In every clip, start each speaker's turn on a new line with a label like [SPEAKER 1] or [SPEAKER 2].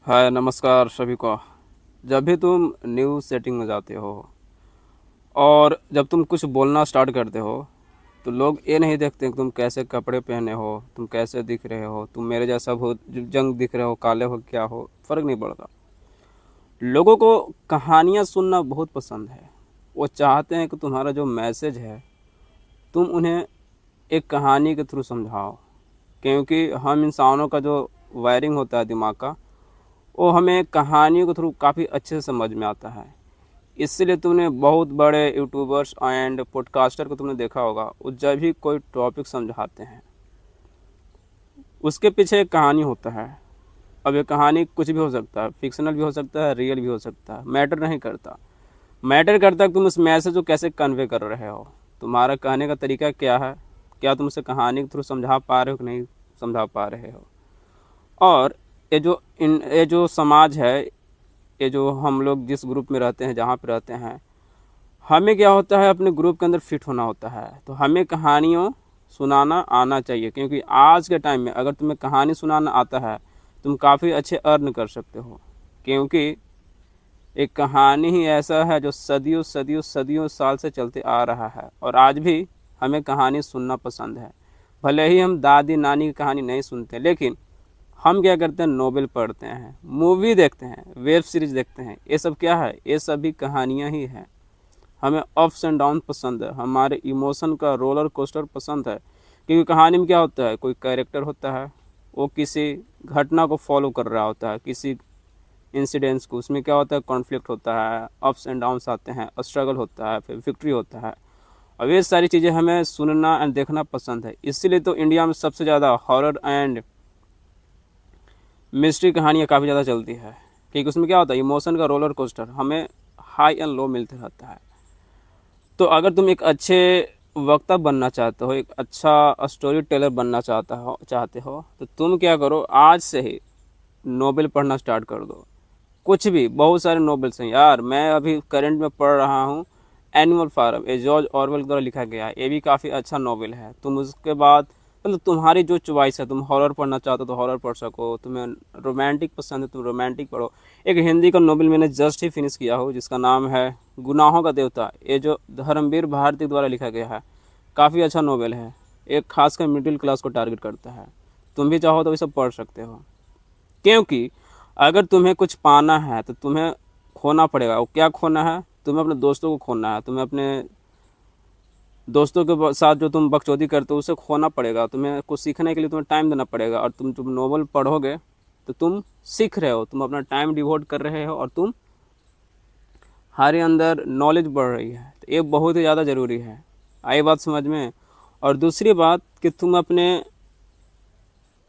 [SPEAKER 1] हाय नमस्कार सभी को। जब भी तुम न्यू सेटिंग में जाते हो और जब तुम कुछ बोलना स्टार्ट करते हो तो लोग ये नहीं देखते कि तुम कैसे कपड़े पहने हो, तुम कैसे दिख रहे हो, तुम मेरे जैसा हो जंग दिख रहे हो, काले हो, क्या हो, फ़र्क नहीं पड़ता। लोगों को कहानियाँ सुनना बहुत पसंद है। वो चाहते हैं कि तुम्हारा जो मैसेज है तुम उन्हें एक कहानी के थ्रू समझाओ, क्योंकि हम इंसानों का जो वायरिंग होता है दिमाग का, वो हमें कहानियों के थ्रू काफ़ी अच्छे से समझ में आता है। इसलिए तुमने बहुत बड़े यूट्यूबर्स एंड पॉडकास्टर को तुमने देखा होगा, वो जब भी कोई टॉपिक समझाते हैं उसके पीछे एक कहानी होता है। अब ये कहानी कुछ भी हो सकता है, फिक्शनल भी हो सकता है, रियल भी हो सकता है, मैटर नहीं करता। मैटर करता है कि तुम उस मैसेज को कैसे कन्वे कर रहे हो, तुम्हारा कहने का तरीका क्या है, क्या तुम उसे कहानी के थ्रू समझा पा रहे हो कि नहीं समझा पा रहे हो। और ये जो समाज है, ये जो हम लोग जिस ग्रुप में रहते हैं, जहाँ पे रहते हैं, हमें क्या होता है अपने ग्रुप के अंदर फिट होना होता है। तो हमें कहानियों सुनाना आना चाहिए, क्योंकि आज के टाइम में अगर तुम्हें कहानी सुनाना आता है तुम काफ़ी अच्छे अर्न कर सकते हो। क्योंकि एक कहानी ही ऐसा है जो सदियों सदियों सदियों साल से चलते आ रहा है, और आज भी हमें कहानी सुनना पसंद है। भले ही हम दादी नानी की कहानी नहीं सुनते, लेकिन हम क्या करते हैं, नोवेल पढ़ते हैं, मूवी देखते हैं, वेब सीरीज देखते हैं। ये सब क्या है, ये सब भी कहानियाँ ही हैं। हमें अप्स एंड डाउन पसंद है, हमारे इमोशन का रोलर कोस्टर पसंद है। क्योंकि कहानी में क्या होता है, कोई कैरेक्टर होता है, वो किसी घटना को फॉलो कर रहा होता है, किसी इंसिडेंट्स को। उसमें क्या होता है, कॉन्फ्लिक्ट होता है, अप्स एंड डाउन्स आते हैं, स्ट्रगल होता है, फिर विक्ट्री होता है। और ये सारी चीज़ें हमें सुनना एंड देखना पसंद है। इसीलिए तो इंडिया में सबसे ज़्यादा हॉरर एंड मिस्ट्री कहानियाँ काफ़ी ज़्यादा चलती है। क्योंकि उसमें क्या होता है, इमोशन का रोलर कोस्टर हमें हाई एंड लो मिलते रहता है। तो अगर तुम एक अच्छे वक्ता बनना चाहते हो, एक अच्छा स्टोरी टेलर बनना चाहते हो, तो तुम क्या करो, आज से ही नोवेल पढ़ना स्टार्ट कर दो। कुछ भी, बहुत सारे नोवेल्स हैं यार। मैं अभी करंट में पढ़ रहा हूँ एनिमल फार्म, ये जॉर्ज ऑरवेल द्वारा लिखा गया है। ये भी काफ़ी अच्छा नोवेल है। तुम उसके बाद मतलब तुम्हारी जो चॉइस है, तुम हॉरर पढ़ना चाहते हो तो हॉरर पढ़ सको, तुम्हें रोमांटिक पसंद है तुम रोमांटिक पढ़ो। एक हिंदी का नोवेल मैंने जस्ट ही फिनिश किया हो, जिसका नाम है गुनाहों का देवता। ये जो धर्मवीर भारती द्वारा लिखा गया है, काफ़ी अच्छा नोवेल है। एक खासकर मिडिल क्लास को टारगेट करता है। तुम भी चाहो तो ये सब पढ़ सकते हो। क्योंकि अगर तुम्हें कुछ पाना है तो तुम्हें खोना पड़ेगा। वो क्या खोना है, तुम्हें अपने दोस्तों को खोना है, तुम्हें अपने दोस्तों के साथ जो तुम बकचोदी करते हो उसे खोना पड़ेगा। तुम्हें कुछ सीखने के लिए तुम्हें टाइम देना पड़ेगा। और तुम जब नोवेल पढ़ोगे तो तुम सीख रहे हो, तुम अपना टाइम डिवोट कर रहे हो, और तुम्हारे अंदर नॉलेज बढ़ रही है। तो ये बहुत ही ज़्यादा ज़रूरी है। आई बात समझ में। और दूसरी बात कि तुम अपने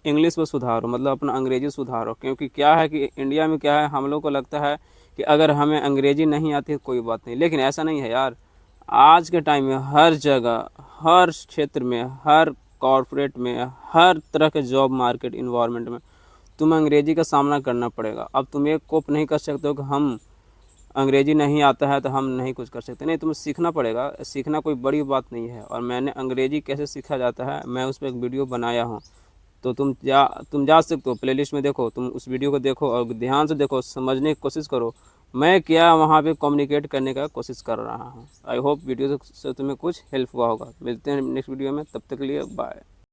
[SPEAKER 1] इंग्लिश में सुधारो, मतलब अपना अंग्रेजी सुधारो। क्योंकि क्या है कि इंडिया में क्या है, हम लोग को लगता है कि अगर हमें अंग्रेजी नहीं आती तो कोई बात नहीं, लेकिन ऐसा नहीं है यार। आज के टाइम में हर जगह, हर क्षेत्र में, हर कॉरपोरेट में, हर तरह के जॉब मार्केट इन्वायरमेंट में तुम अंग्रेजी का सामना करना पड़ेगा। अब तुम एक कोप नहीं कर सकते हो कि हम अंग्रेजी नहीं आता है तो हम नहीं कुछ कर सकते। नहीं, तुम्हें सीखना पड़ेगा। सीखना कोई बड़ी बात नहीं है। और मैंने अंग्रेजी कैसे सीखा जाता है, मैं उस पर एक वीडियो बनाया हूँ। तो तुम जा सकते हो, प्लेलिस्ट में देखो, तुम उस वीडियो को देखो और ध्यान से देखो, समझने की कोशिश करो मैं क्या वहाँ पे कम्युनिकेट करने का कोशिश कर रहा हूँ। आई होप वीडियो से तुम्हें कुछ हेल्प हुआ होगा। मिलते हैं नेक्स्ट वीडियो में, तब तक के लिए बाय।